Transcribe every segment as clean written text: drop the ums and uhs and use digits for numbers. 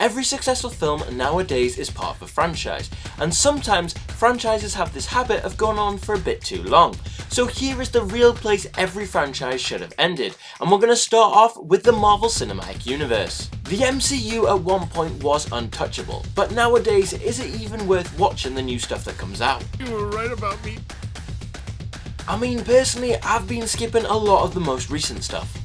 Every successful film nowadays is part of a franchise, and sometimes franchises have this habit of going on for a bit too long. So here is the real place every franchise should have ended, and we're going to start off with the Marvel Cinematic Universe. The MCU at one point was untouchable, but nowadays is it even worth watching the new stuff that comes out? You were right about me. I mean, personally, I've been skipping a lot of the most recent stuff.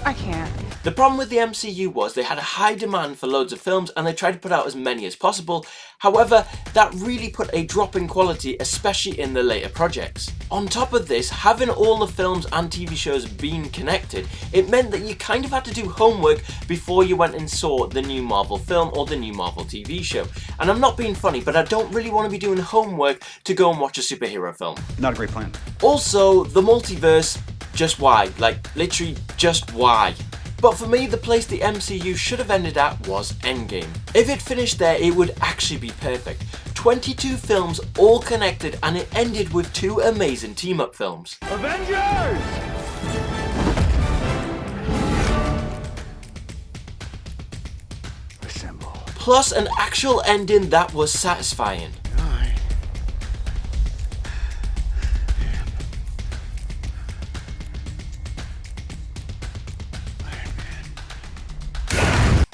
I can't. The problem with the MCU was they had a high demand for loads of films and they tried to put out as many as possible. However, that really put a drop in quality, especially in the later projects. On top of this, having all the films and TV shows being connected, it meant that you kind of had to do homework before you went and saw the new Marvel film or the new Marvel TV show. And I'm not being funny, but I don't really want to be doing homework to go and watch a superhero film. Not a great plan. Also, the multiverse, just why? Like, literally, just why? But for me, the place the MCU should have ended at was Endgame. If it finished there, it would actually be perfect. 22 films, all connected, and it ended with 2 amazing team-up films. Avengers! Assemble. Plus an actual ending that was satisfying.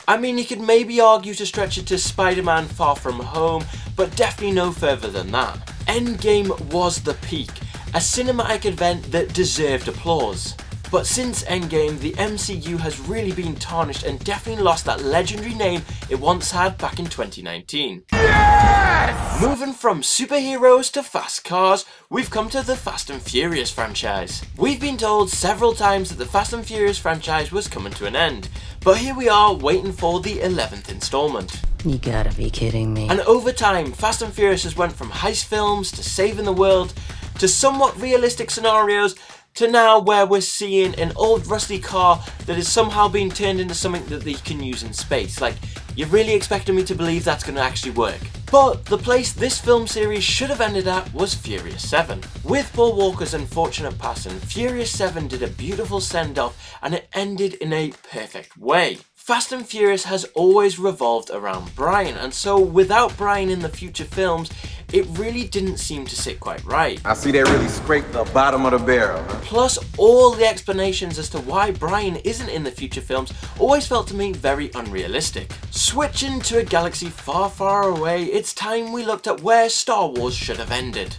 I mean, you could maybe argue to stretch it to Spider-Man Far From Home, but definitely no further than that. Endgame was the peak, a cinematic event that deserved applause. But since Endgame, the MCU has really been tarnished and definitely lost that legendary name it once had back in 2019. Yes! Moving from superheroes to fast cars, we've come to the Fast and Furious franchise. We've been told several times that the Fast and Furious franchise was coming to an end, but here we are waiting for the 11th installment. You gotta be kidding me. And over time, Fast and Furious has went from heist films to saving the world to somewhat realistic scenarios to now where we're seeing an old rusty car that is somehow being turned into something that they can use in space. Like, you're really expecting me to believe that's going to actually work. But the place this film series should have ended at was Furious 7. With Paul Walker's unfortunate passing, Furious 7 did a beautiful send-off and it ended in a perfect way. Fast and Furious has always revolved around Brian, and so without Brian in the future films, it really didn't seem to sit quite right. I see they really scraped the bottom of the barrel. Plus, all the explanations as to why Brian isn't in the future films always felt to me very unrealistic. Switching to a galaxy far, far away, it's time we looked at where Star Wars should have ended.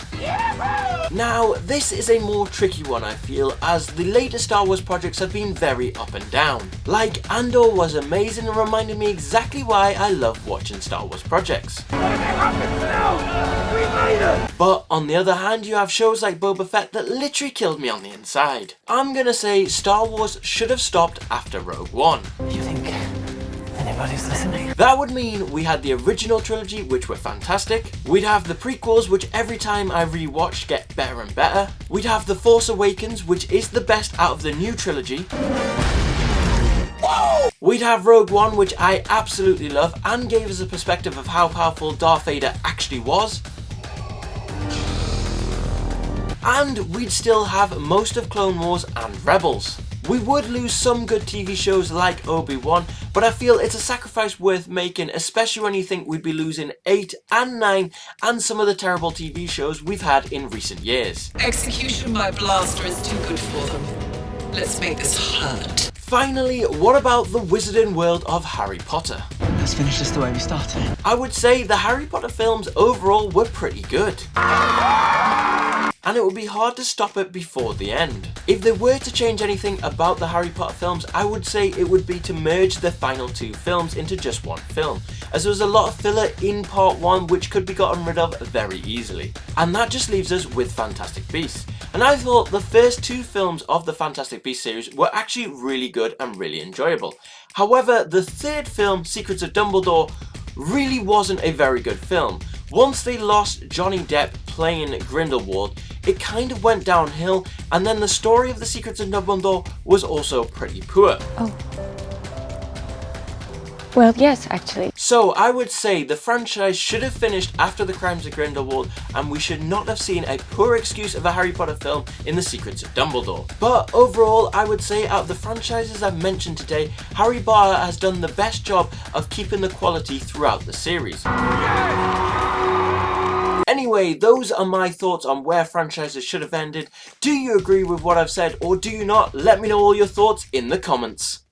Now, this is a more tricky one, I feel, as the later Star Wars projects have been very up and down. Like, Andor was amazing and reminded me exactly why I love watching Star Wars projects. But on the other hand, you have shows like Boba Fett that literally killed me on the inside. I'm gonna say Star Wars should have stopped after Rogue One. You think anybody's listening? That would mean we had the original trilogy, which were fantastic. We'd have the prequels, which every time I rewatched get better and better. We'd have The Force Awakens, which is the best out of the new trilogy. We'd have Rogue One, which I absolutely love and gave us a perspective of how powerful Darth Vader actually was. And we'd still have most of Clone Wars and Rebels. We would lose some good TV shows like Obi-Wan, but I feel it's a sacrifice worth making, especially when you think we'd be losing 8 and 9 and some of the terrible TV shows we've had in recent years. Execution by blaster is too good for them. Let's make this hurt. Finally, what about the wizarding world of Harry Potter? Let's finish this the way we started. I would say the Harry Potter films overall were pretty good. And it would be hard to stop it before the end. If they were to change anything about the Harry Potter films, I would say it would be to merge the final 2 films into just one film, as there was a lot of filler in part 1 which could be gotten rid of very easily. And that just leaves us with Fantastic Beasts. And I thought the first 2 films of the Fantastic Beasts series were actually really good and really enjoyable. However, the 3rd film, Secrets of Dumbledore, really wasn't a very good film. Once they lost Johnny Depp playing Grindelwald, it kind of went downhill, and then the story of the Secrets of Dumbledore was also pretty poor. Oh. Well, yes, actually. So I would say the franchise should have finished after the Crimes of Grindelwald, and we should not have seen a poor excuse of a Harry Potter film in The Secrets of Dumbledore. But overall, I would say out of the franchises I've mentioned today, Harry Potter has done the best job of keeping the quality throughout the series. Anyway, those are my thoughts on where franchises should have ended. Do you agree with what I've said, or do you not? Let me know all your thoughts in the comments.